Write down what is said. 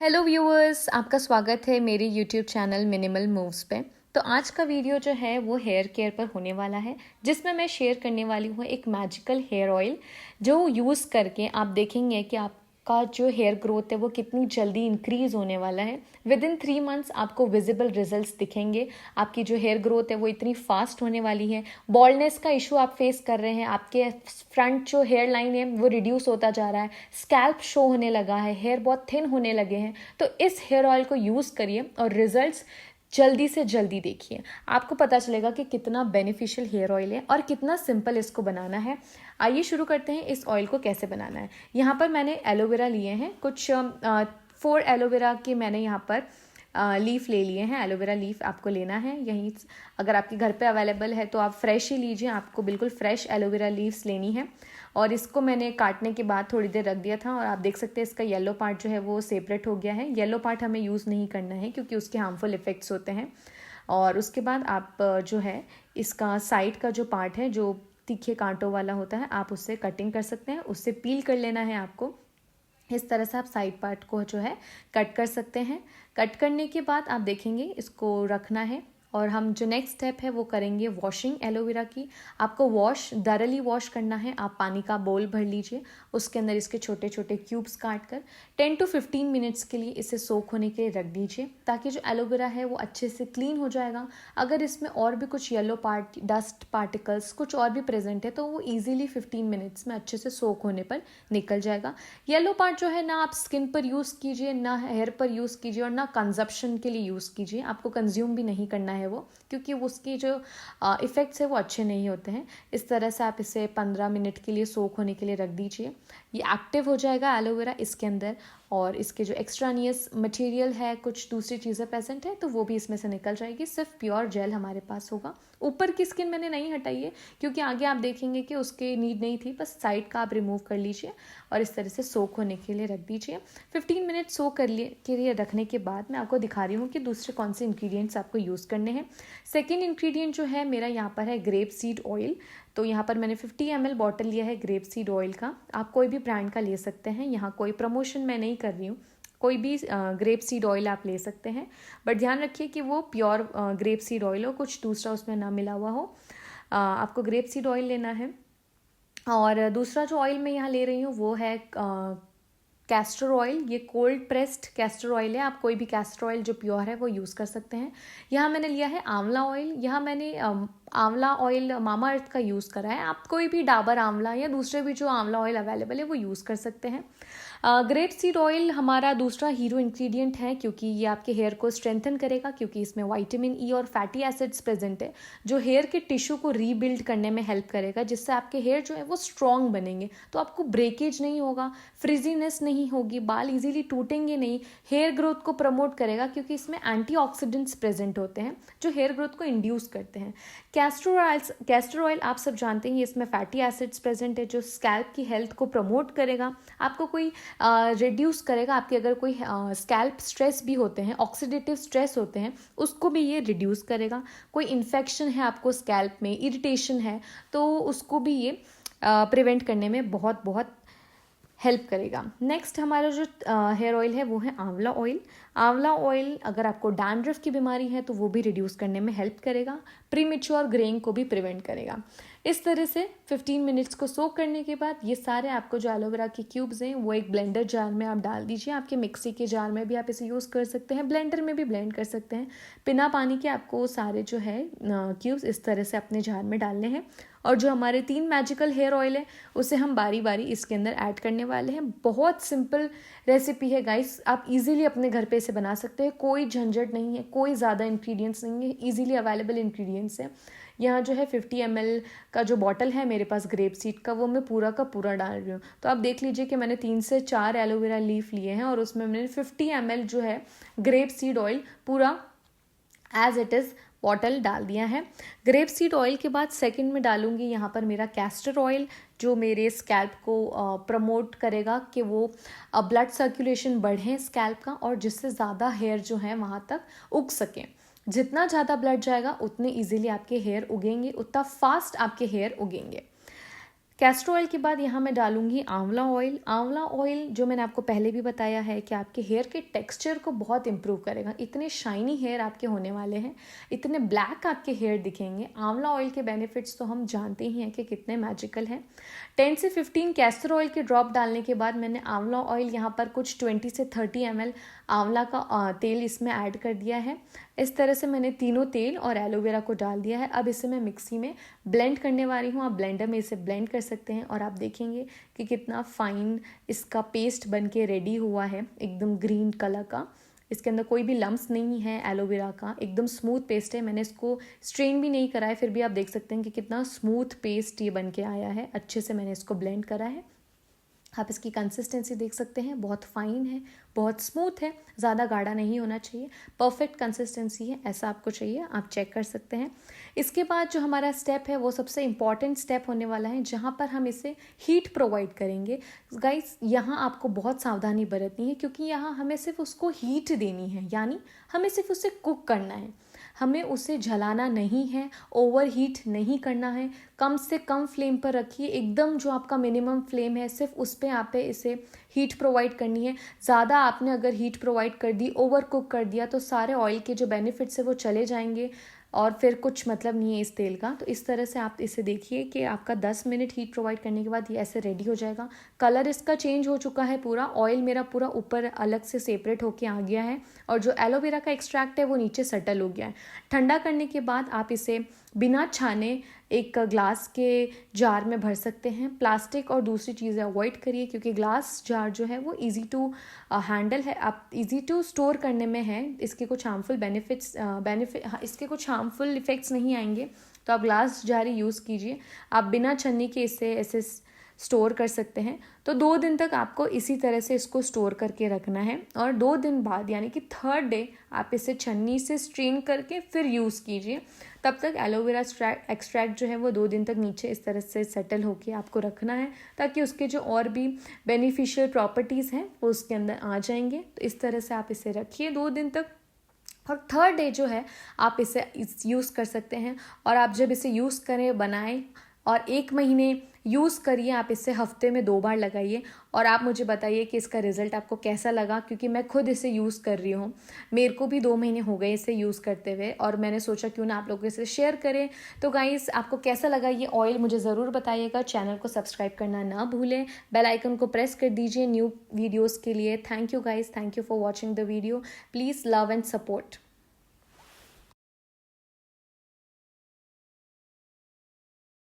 Hello viewers, आपका स्वागत है मेरे यूट्यूब चैनल मिनिमल मूव्स पे। तो आज का वीडियो जो है वो हेयर केयर पर होने वाला है, जिसमें मैं शेयर करने वाली हूँ एक मैजिकल हेयर ऑयल जो यूज़ करके आप देखेंगे कि आपका जो हेयर ग्रोथ है वो कितनी जल्दी इंक्रीज़ होने वाला है। विद इन 3 मंथ्स आपको विजिबल रिजल्ट्स दिखेंगे। आपकी जो हेयर ग्रोथ है वो इतनी फास्ट होने वाली है। बॉल्डनेस का इशू आप फेस कर रहे हैं, आपके फ्रंट जो हेयर लाइन है वो रिड्यूस होता जा रहा है, स्कैल्प शो होने लगा है, हेयर बहुत थिन होने लगे हैं, तो इस हेयर ऑयल को यूज़ करिए और रिजल्ट्स जल्दी से जल्दी देखिए। आपको पता चलेगा कि कितना बेनिफिशियल हेयर ऑयल है और कितना सिंपल इसको बनाना है। आइए शुरू करते हैं इस ऑयल को कैसे बनाना है। यहाँ पर मैंने एलोवेरा लिए हैं, कुछ 4 एलोवेरा के मैंने यहाँ पर लीफ ले लिए हैं। एलोवेरा लीफ आपको लेना है यहीं, अगर आपके घर पे अवेलेबल है तो आप फ्रेश ही लीजिए, आपको बिल्कुल फ्रेश एलोवेरा लीव्स लेनी है। और इसको मैंने काटने के बाद थोड़ी देर रख दिया था और आप देख सकते हैं इसका येलो पार्ट जो है वो सेपरेट हो गया है। येलो पार्ट हमें यूज़ नहीं करना है क्योंकि उसके हार्मफुल इफ़ेक्ट्स होते हैं। और उसके बाद आप जो है इसका साइड का जो पार्ट है जो तीखे कांटों वाला होता है, आप उससे कटिंग कर सकते हैं, उससे पील कर लेना है आपको। इस तरह से आप साइड पार्ट को जो है कट कर सकते हैं। कट करने के बाद आप देखेंगे इसको रखना है और हम जो नेक्स्ट स्टेप है वो करेंगे वॉशिंग एलोवेरा की। आपको दरली वॉश करना है। आप पानी का बोल भर लीजिए, उसके अंदर इसके छोटे छोटे क्यूब्स काट कर 10 to 15 मिनट्स के लिए इसे सोक होने के लिए रख दीजिए, ताकि जो एलोवेरा है वो अच्छे से क्लीन हो जाएगा। अगर इसमें और भी कुछ येलो डस्ट पार्टिकल्स कुछ और भी प्रेजेंट है तो वो ईजिली 15 मिनट्स में अच्छे से सोक होने पर निकल जाएगा। येलो पार्ट जो है ना आप स्किन पर यूज़ कीजिए, ना हेयर पर यूज़ कीजिए और ना कंजप्शन के लिए यूज़ कीजिए। आपको कंज्यूम भी नहीं करना है वो, क्योंकि उसकी जो इफ़ेक्ट्स है वो अच्छे नहीं होते हैं। इस तरह से आप इसे 15 मिनट के लिए सोक होने के लिए रख दीजिए। ये एक्टिव हो जाएगा एलोवेरा इसके अंदर, और इसके जो एक्स्ट्रानियस मटेरियल है, कुछ दूसरी चीज़ें प्रेजेंट है, तो वो भी इसमें से निकल जाएगी। सिर्फ प्योर जेल हमारे पास होगा। ऊपर की स्किन मैंने नहीं हटाई है क्योंकि आगे आप देखेंगे कि उसकी नीड नहीं थी, बस साइड का आप रिमूव कर लीजिए और इस तरह से सोक होने के लिए रख दीजिए। 15 मिनट सोक के लिए रखने के बाद मैं आपको दिखा रही हूँ कि दूसरे कौन से इंग्रेडिएंट्स आपको यूज़ करने हैं। सेकेंड इंग्रेडिएंट जो है मेरा यहाँ पर है ग्रेप सीड ऑयल। तो यहाँ पर मैंने 50 ml बॉटल लिया है ग्रेप सीड ऑयल का। आप कोई भी ब्रांड का ले सकते हैं, यहाँ कोई प्रमोशन मैं नहीं कर रही हूँ। कोई भी ग्रेप सीड ऑयल आप ले सकते हैं, बट ध्यान रखिए कि वो प्योर ग्रेप सीड ऑयल हो, कुछ दूसरा उसमें ना मिला हुआ हो। आपको ग्रेप सीड ऑयल लेना है। और दूसरा जो ऑयल मैं यहाँ ले रही हूँ वो है कैस्टर ऑयल। ये कोल्ड प्रेस्ड कैस्टर ऑयल है। आप कोई भी कैस्टर ऑयल जो प्योर है वो यूज़ कर सकते हैं। यहाँ मैंने लिया है आंवला ऑयल। यहाँ मैंने आंवला ऑयल मामा अर्थ का यूज़ करा है। आप कोई भी डाबर आंवला या दूसरे भी जो आंवला ऑयल अवेलेबल है वो यूज़ कर सकते हैं। ग्रेप सीड ऑयल हमारा दूसरा हीरो इंग्रेडिएंट है, क्योंकि ये आपके हेयर को स्ट्रेंथन करेगा, क्योंकि इसमें विटामिन ई और फैटी एसिड्स प्रेजेंट है जो हेयर के टिश्यू को रीबिल्ड करने में हेल्प करेगा, जिससे आपके हेयर जो है वो स्ट्रॉन्ग बनेंगे। तो आपको ब्रेकेज नहीं होगा, फ्रिजीनेस नहीं होगी, बाल इजीली टूटेंगे नहीं, हेयर ग्रोथ को प्रमोट करेगा क्योंकि इसमें एंटीऑक्सीडेंट्स प्रेजेंट होते हैं जो हेयर ग्रोथ को इंड्यूस करते हैं। कैस्टर ऑयल आप सब जानते हैं, इसमें फैटी एसिड्स प्रेजेंट है जो स्कैल्प की हेल्थ को प्रमोट करेगा, आपको कोई रिड्यूस करेगा। आपके अगर कोई स्कैल्प स्ट्रेस भी होते हैं, ऑक्सीडेटिव स्ट्रेस होते हैं, उसको भी ये रिड्यूस करेगा। कोई इन्फेक्शन है आपको स्कैल्प में, इरिटेशन है, तो उसको भी ये प्रिवेंट करने में बहुत बहुत हेल्प करेगा। नेक्स्ट हमारा जो हेयर ऑयल है वो है आंवला ऑयल। आंवला ऑयल अगर आपको डैंड्रफ की बीमारी है तो वो भी रिड्यूस करने में हेल्प करेगा, प्रीमेच्योर ग्रेइंग को भी प्रिवेंट करेगा। इस तरह से 15 मिनट्स को सोक करने के बाद ये सारे आपको जो एलोवेरा के क्यूब्स हैं वो एक ब्लेंडर जार में आप डाल दीजिए। आपके मिक्सी के जार में भी आप इसे यूज़ कर सकते हैं, ब्लेंडर में भी ब्लेंड कर सकते हैं। बिना पानी के आपको सारे जो है क्यूब्स इस तरह से अपने जार में डालने हैं। और जो हमारे 3 मैजिकल हेयर ऑयल है उसे हम बारी बारी इसके अंदर ऐड करने वाले हैं। बहुत सिंपल रेसिपी है गाइस, आप इजीली अपने घर पे इसे बना सकते हैं। कोई झंझट नहीं है, कोई ज़्यादा इंग्रेडिएंट्स नहीं है, इजीली अवेलेबल इंग्रेडिएंट्स है। यहाँ जो है 50 ml का जो बॉटल है मेरे पास ग्रेप सीड का, वो मैं पूरा का पूरा डाल रही हूँ। तो आप देख लीजिए कि मैंने 3 से 4 एलोवेरा लीफ लिए हैं और उसमें मैंने 50 ml जो है ग्रेप सीड ऑयल पूरा एज इट इज़ बॉटल डाल दिया है। ग्रेप सीड ऑयल के बाद सेकंड में डालूंगी यहाँ पर मेरा कैस्टर ऑयल, जो मेरे स्कैल्प को प्रमोट करेगा कि वो ब्लड सर्कुलेशन बढ़े स्कैल्प का, और जिससे ज़्यादा हेयर जो है वहाँ तक उग सकें। जितना ज़्यादा ब्लड जाएगा उतने ईजिली आपके हेयर उगेंगे, उतना फास्ट आपके हेयर उगेंगे। कैस्टर ऑयल के बाद यहाँ मैं डालूंगी आंवला ऑयल। आंवला ऑयल जो मैंने आपको पहले भी बताया है कि आपके हेयर के टेक्सचर को बहुत इंप्रूव करेगा। इतने शाइनी हेयर आपके होने वाले हैं, इतने ब्लैक आपके हेयर दिखेंगे। आंवला ऑयल के बेनिफिट्स तो हम जानते ही हैं कि कितने मैजिकल हैं। 10 से 15 कैस्टर ऑयल के ड्रॉप डालने के बाद मैंने आंवला ऑयल यहाँ पर कुछ 20 से 30 ml आंवला का तेल इसमें ऐड कर दिया है। इस तरह से मैंने तीनों तेल और एलोवेरा को डाल दिया है। अब इसे मैं मिक्सी में ब्लेंड करने वाली हूँ। आप ब्लेंडर में इसे ब्लेंड कर सकते हैं और आप देखेंगे कि कितना फाइन इसका पेस्ट बन के रेडी हुआ है, एकदम ग्रीन कलर का। इसके अंदर कोई भी लम्स नहीं है एलोवेरा का, एकदम स्मूथ पेस्ट है। मैंने इसको स्ट्रेन भी नहीं करा है, फिर भी आप देख सकते हैं कि कितना स्मूथ पेस्ट ये बन के आया है। अच्छे से मैंने इसको ब्लेंड करा है। आप इसकी कंसिस्टेंसी देख सकते हैं, बहुत फाइन है, बहुत स्मूथ है, ज़्यादा गाढ़ा नहीं होना चाहिए, परफेक्ट कंसिस्टेंसी है, ऐसा आपको चाहिए, आप चेक कर सकते हैं। इसके बाद जो हमारा स्टेप है वो सबसे इम्पॉर्टेंट स्टेप होने वाला है, जहाँ पर हम इसे हीट प्रोवाइड करेंगे। गाइस यहाँ आपको बहुत सावधानी बरतनी है, क्योंकि यहाँ हमें सिर्फ उसको हीट देनी है, यानी हमें सिर्फ उसे कुक करना है, हमें उसे जलाना नहीं है, ओवर हीट नहीं करना है। कम से कम फ्लेम पर रखिए, एकदम जो आपका मिनिमम फ्लेम है सिर्फ उस पर आप इसे हीट प्रोवाइड करनी है। ज़्यादा आपने अगर हीट प्रोवाइड कर दी, ओवर कुक कर दिया, तो सारे ऑयल के जो बेनिफिट्स है वो चले जाएंगे और फिर कुछ मतलब नहीं है इस तेल का। तो इस तरह से आप इसे देखिए कि आपका 10 मिनट हीट प्रोवाइड करने के बाद ये ऐसे रेडी हो जाएगा। कलर इसका चेंज हो चुका है पूरा, ऑयल मेरा पूरा ऊपर अलग से सेपरेट होके आ गया है और जो एलोवेरा का एक्सट्रैक्ट है वो नीचे सेटल हो गया है। ठंडा करने के बाद आप इसे बिना छाने एक ग्लास के जार में भर सकते हैं। प्लास्टिक और दूसरी चीज़ें अवॉइड करिए, क्योंकि ग्लास जार जो है वो इजी टू हैंडल है, आप इजी टू स्टोर करने में है। इसके कुछ हार्मफुल इसके कुछ हार्मफुल इफ़ेक्ट्स नहीं आएंगे, तो आप ग्लास जार ही यूज़ कीजिए। आप बिना छन्नी के इसे ऐसे स्टोर कर सकते हैं। तो 2 दिन तक आपको इसी तरह से इसको स्टोर करके रखना है और 2 दिन बाद यानी कि 3rd डे आप इसे छन्नी से स्ट्रेन करके फिर यूज़ कीजिए। तब तक एलोवेरा एक्सट्रैक्ट जो है वो 2 दिन तक नीचे इस तरह से सेटल होके आपको रखना है, ताकि उसके जो और भी बेनिफिशियल प्रॉपर्टीज़ हैं वो उसके अंदर आ जाएंगे। तो इस तरह से आप इसे रखिए 2 दिन तक और 3rd डे जो है आप इसे यूज़ कर सकते हैं। और आप जब इसे यूज़ करें, बनाएं और 1 महीने यूज़ करिए। आप इसे हफ्ते में 2 बार लगाइए और आप मुझे बताइए कि इसका रिज़ल्ट आपको कैसा लगा, क्योंकि मैं खुद इसे यूज़ कर रही हूँ। मेरे को भी 2 महीने हो गए इसे यूज़ करते हुए और मैंने सोचा क्यों ना आप लोगों से शेयर करें। तो गाइस आपको कैसा लगा ये ऑयल मुझे ज़रूर बताइएगा। चैनल को सब्सक्राइब करना ना भूलें, बेल आइकन को प्रेस कर दीजिए न्यू वीडियोज़ के लिए। Thank you guys, thank you for watching the video. Please love and support.